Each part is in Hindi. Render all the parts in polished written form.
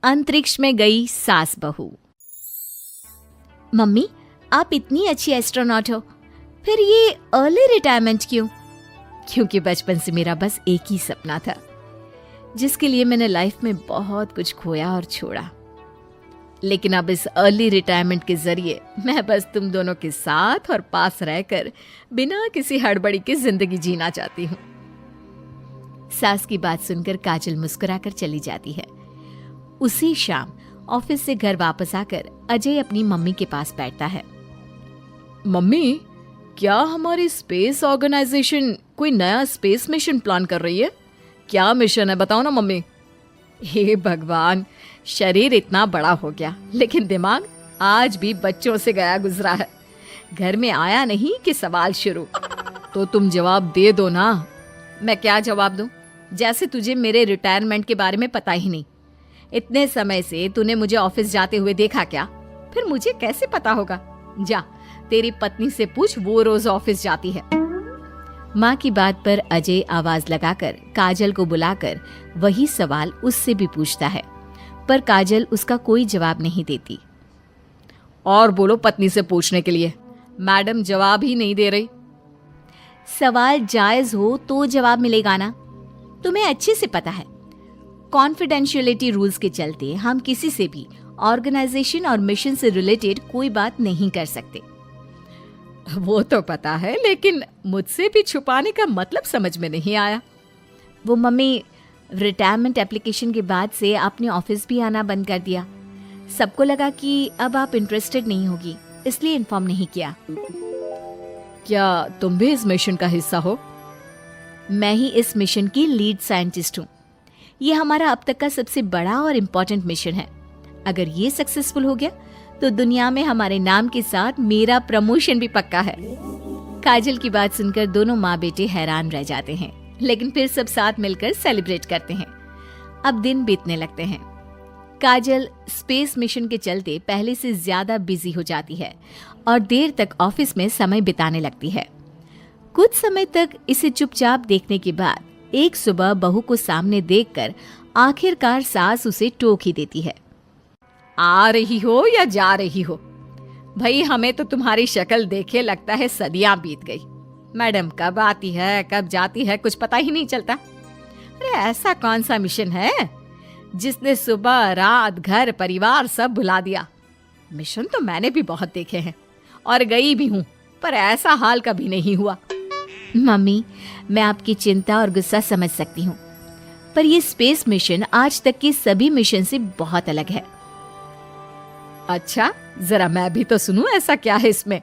अंतरिक्ष में गई सास बहू। मम्मी, आप इतनी अच्छी एस्ट्रोनॉट हो, फिर ये अर्ली रिटायरमेंट क्यों? क्योंकि बचपन से मेरा बस एक ही सपना था, जिसके लिए मैंने लाइफ में बहुत कुछ खोया और छोड़ा। लेकिन अब इस अर्ली रिटायरमेंट के जरिए मैं बस तुम दोनों के साथ और पास रहकर बिना किसी हड़बड़ी के जिंदगी जीना चाहती हूँ। सास की बात सुनकर काजल मुस्कुराकर चली जाती है। उसी शाम ऑफिस से घर वापस आकर अजय अपनी मम्मी के पास बैठता है। मम्मी, क्या हमारी स्पेस ऑर्गेनाइजेशन कोई नया स्पेस मिशन प्लान कर रही है? क्या मिशन है, बताओ ना मम्मी। हे भगवान, शरीर इतना बड़ा हो गया लेकिन दिमाग आज भी बच्चों से गया गुजरा है। घर में आया नहीं कि सवाल शुरू। तो तुम जवाब दे दो ना। मैं क्या जवाब दूं? जैसे तुझे मेरे रिटायरमेंट के बारे में पता ही नहीं। इतने समय से तूने मुझे ऑफिस जाते हुए देखा क्या? फिर मुझे कैसे पता होगा? जा, तेरी पत्नी से पूछ, वो रोज ऑफिस जाती है। माँ की बात पर अजय आवाज लगाकर काजल को बुलाकर वही सवाल उससे भी पूछता है, पर काजल उसका कोई जवाब नहीं देती। और बोलो पत्नी से पूछने के लिए। मैडम जवाब ही नहीं दे रही। सवाल जायज हो तो जवाब मिलेगा ना। तुम्हें अच्छे से पता है, कॉन्फिडेंशियलिटी रूल्स के चलते हम किसी से भी ऑर्गेनाइजेशन और मिशन से रिलेटेड कोई बात नहीं कर सकते। वो तो पता है, लेकिन मुझसे भी छुपाने का मतलब समझ में नहीं आया। वो मम्मी, रिटायरमेंट एप्लीकेशन के बाद से आपने ऑफिस भी आना बंद कर दिया। सबको लगा कि अब आप इंटरेस्टेड नहीं होगी, इसलिए इन्फॉर्म नहीं किया। क्या तुम भी इस मिशन का हिस्सा हो? मैं ही इस मिशन की लीड साइंटिस्ट हूँ। ये हमारा अब तक का सबसे बड़ा और इम्पोर्टेंट मिशन है। अगर ये सक्सेसफुल हो गया तो दुनिया में हमारे नाम के साथ मेरा प्रमोशन भी पक्का है। काजल की बात सुनकर दोनों माँ बेटे हैरान रह जाते हैं, लेकिन फिर सब साथ मिलकर सेलिब्रेट करते हैं। अब दिन बीतने लगते हैं। काजल स्पेस मिशन के चलते पहले से ज्यादा बिजी हो जाती है और देर तक ऑफिस में समय बिताने लगती है। कुछ समय तक इसे चुपचाप देखने के बाद एक सुबह बहू को सामने देखकर आखिरकार सास उसे टोक ही देती है। आ रही हो या जा रही हो? भाई, हमें तो तुम्हारी शक्ल देखे लगता है सदियां बीत गई। मैडम कब आती है कब जाती है कुछ पता ही नहीं चलता। अरे ऐसा कौन सा मिशन है जिसने सुबह रात घर परिवार सब भुला दिया? मिशन तो मैंने भी बहुत देखे हैं और गई भी हूँ, पर ऐसा हाल कभी नहीं हुआ। मम्मी, मैं आपकी चिंता और गुस्सा समझ सकती हूँ, पर ये स्पेस मिशन आज तक के सभी मिशन से बहुत अलग है। अच्छा, जरा मैं भी तो सुनूं, ऐसा क्या है इसमें?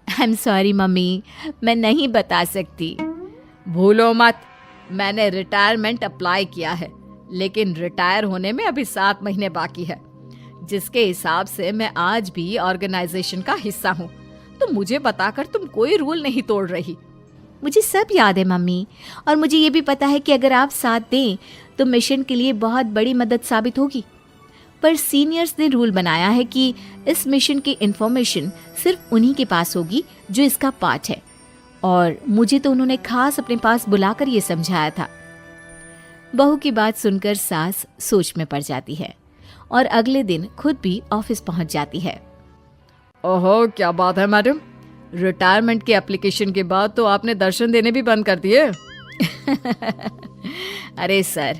आई एम सॉरी मम्मी, मैं नहीं बता सकती। भूलो मत, मैंने रिटायरमेंट अप्लाई किया है, लेकिन रिटायर होने में अभी 7 महीने बाकी है, जिसके हिसाब से मैं आज भी ऑर्गेनाइजेशन का हिस्सा हूँ। तो मुझे बताकर तुम कोई रूल नहीं तोड़ रही। मुझे सब याद है मम्मी, और मुझे ये भी पता है कि अगर आप साथ दें तो मिशन के लिए बहुत बड़ी मदद साबित होगी। पर सीनियर्स ने रूल बनाया है कि इस मिशन की इंफॉर्मेशन सिर्फ उन्हीं के पास होगी जो इसका पार्ट है, और मुझे तो उन्होंने खास अपने पास बुलाकर ये समझाया था। बहू की बात सुनकर सास सोच में पड़ जाती है और अगले दिन खुद भी ऑफिस पहुंच जाती है। ओहो, क्या बात है मैडम, रिटायरमेंट के एप्लीकेशन के बाद तो आपने दर्शन देने भी बंद कर दिए। अरे सर,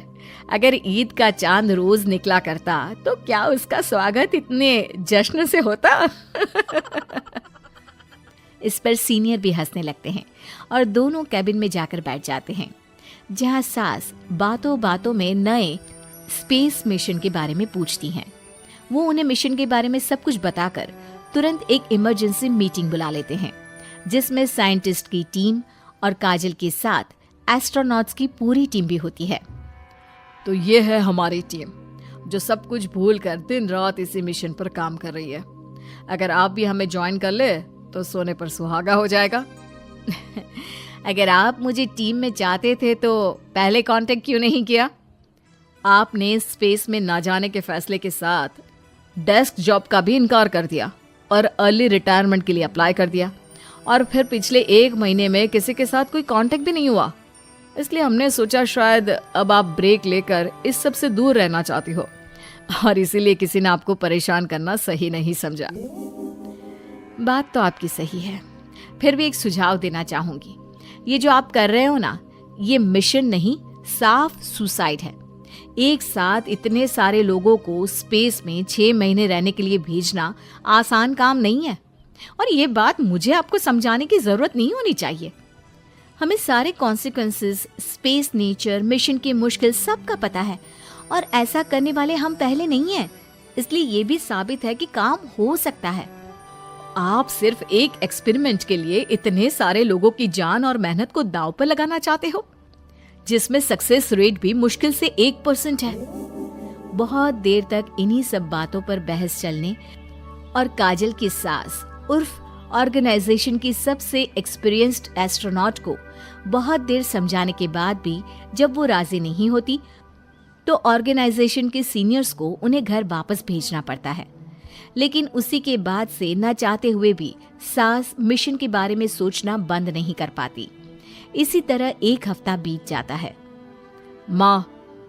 अगर ईद का चांद रोज निकला करता तो क्या उसका स्वागत इतने जश्न से होता? इस पर सीनियर भी हंसने लगते हैं और दोनों कैबिन में जाकर बैठ जाते हैं, जहां सास बातों बातों में नए स्पेस मिशन के बारे में पूछती हैं। वो उन्हें मिशन के बारे में सब कुछ बताकर तुरंत एक इमरजेंसी मीटिंग बुला लेते हैं, जिसमें साइंटिस्ट की टीम और काजल के साथ एस्ट्रोनॉट्स की पूरी टीम भी होती है। तो ये है हमारी टीम, जो सब कुछ भूल कर दिन रात इसी मिशन पर काम कर रही है। अगर आप भी हमें ज्वाइन कर ले तो सोने पर सुहागा हो जाएगा। अगर आप मुझे टीम में चाहते थे तो पहले कांटेक्ट क्यों नहीं किया? आपने स्पेस में ना जाने के फैसले के साथ डेस्क जॉब का भी इनकार कर दिया और अर्ली रिटायरमेंट के लिए अप्लाई कर दिया, और फिर पिछले 1 महीने में किसी के साथ कोई कांटेक्ट भी नहीं हुआ। इसलिए हमने सोचा शायद अब आप ब्रेक लेकर इस सब से दूर रहना चाहती हो। और इसीलिए किसी ने आपको परेशान करना सही नहीं समझा। बात तो आपकी सही है, फिर भी एक सुझाव देना चाहूंगी। ये जो आप कर रहे हो ना, ये मिशन नहीं, साफ सुसाइड है। एक साथ इतने सारे लोगों को स्पेस में 6 महीने रहने के लिए भेजना आसान काम नहीं है। और ये बात मुझे आपको समझाने की जरूरत नहीं होनी चाहिए। हमें सारे कॉन्सिक्वेंसेस, स्पेस नेचर, मिशन की मुश्किल सबका पता है, और ऐसा करने वाले हम पहले नहीं हैं। इसलिए ये भी साबित है कि काम हो सकता है। आप सिर्फ एक एक्सपेरिमेंट के लिए इतने सारे लोगों की जान और मेहनत को दांव पर लगाना चाहते हो, जिसमें सक्सेस रेट भी मुश्किल से 1% है। बहुत देर तक इन्हीं सब बातों पर बहस चलने और काजल की सास उर्फ ऑर्गेनाइजेशन की सबसे एक्सपीरियंस्ड एस्ट्रोनॉट को बहुत देर समझाने के बाद भी जब वो राजी नहीं होती, तो ऑर्गेनाइजेशन के सीनियर्स को उन्हें घर वापस भेजना पड़ता है। लेकिन उसी के बाद से न चाहते हुए भी सास मिशन के बारे में सोचना बंद नहीं कर पाती। इसी तरह 1 हफ्ता बीत जाता है। माँ,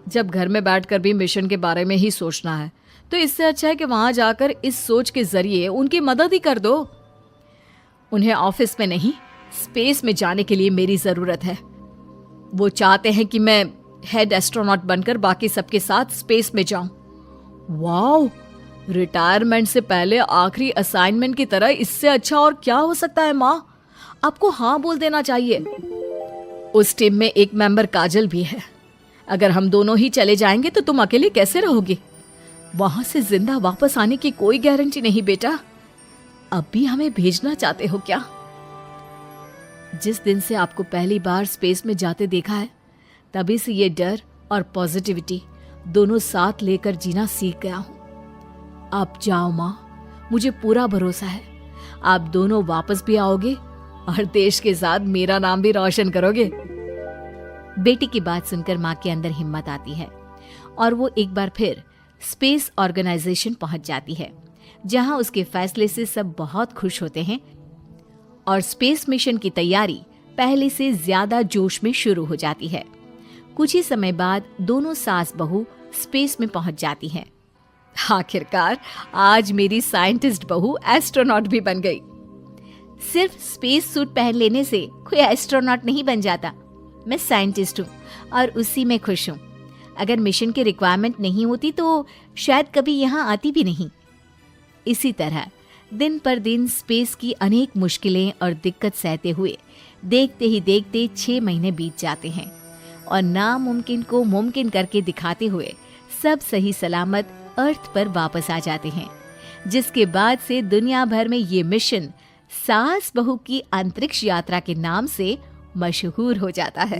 जब घर में बैठकर भी मिशन के बारे में ही सोचना है, तो इससे अच्छा है कि वहां जाकर इस सोच के जरिए उनकी मदद ही कर दो। उन्हें ऑफिस में नहीं, स्पेस में जाने के लिए मेरी जरूरत है। वो चाहते हैं कि मैं हेड एस्ट्रोनॉट बनकर बाकी सबके साथ स्पेस में जाऊं। वाओ, रिटायरमेंट से पहले आखिरी असाइनमेंट की तरह इससे अच्छा और क्या हो सकता है माँ? आपको हाँ बोल देना चाहिए। उस टीम में एक मेंबर काजल भी है। अगर हम दोनों ही चले जाएंगे तो तुम अकेले कैसे रहोगे? वहां से जिंदा वापस आने की कोई गारंटी नहीं बेटा। अब भी हमें भेजना चाहते हो क्या? जिस दिन से आपको पहली बार स्पेस में जाते देखा है, तभी से ये डर और पॉजिटिविटी दोनों साथ लेकर जीना सीख गया हूं। आप जाओ माँ, मुझे पूरा भरोसा है आप दोनों वापस भी आओगे और देश के साथ मेरा नाम भी रोशन करोगे। बेटी की बात सुनकर माँ के अंदर हिम्मत आती है और वो एक बार फिर स्पेस ऑर्गेनाइजेशन पहुंच जाती है, जहां उसके फैसले से सब बहुत खुश होते हैं और स्पेस मिशन की तैयारी पहले से ज्यादा जोश में शुरू हो जाती है। कुछ ही समय बाद दोनों सास बहू स्पेस में पहुंच जाती हैं। आखिरकार आज मेरी साइंटिस्ट बहू एस्ट्रोनॉट भी बन गई। सिर्फ स्पेस सूट पहन लेने से कोई एस्ट्रोनॉट नहीं बन जाता। मैं साइंटिस्ट हूँ और उसी में खुश हूँ। अगर मिशन की रिक्वायरमेंट नहीं होती तो शायद कभी यहाँ आती भी नहीं। इसी तरह दिन पर दिन स्पेस की अनेक मुश्किलें और दिक्कत सहते हुए देखते ही देखते 6 महीने बीत जाते हैं और नामुमकिन को मुमकिन करके दिखाते हुए सब सही सलामत अर्थ पर वापस आ जाते हैं, जिसके बाद से दुनिया भर में ये मिशन सास बहू की अंतरिक्ष यात्रा के नाम से मशहूर हो जाता है।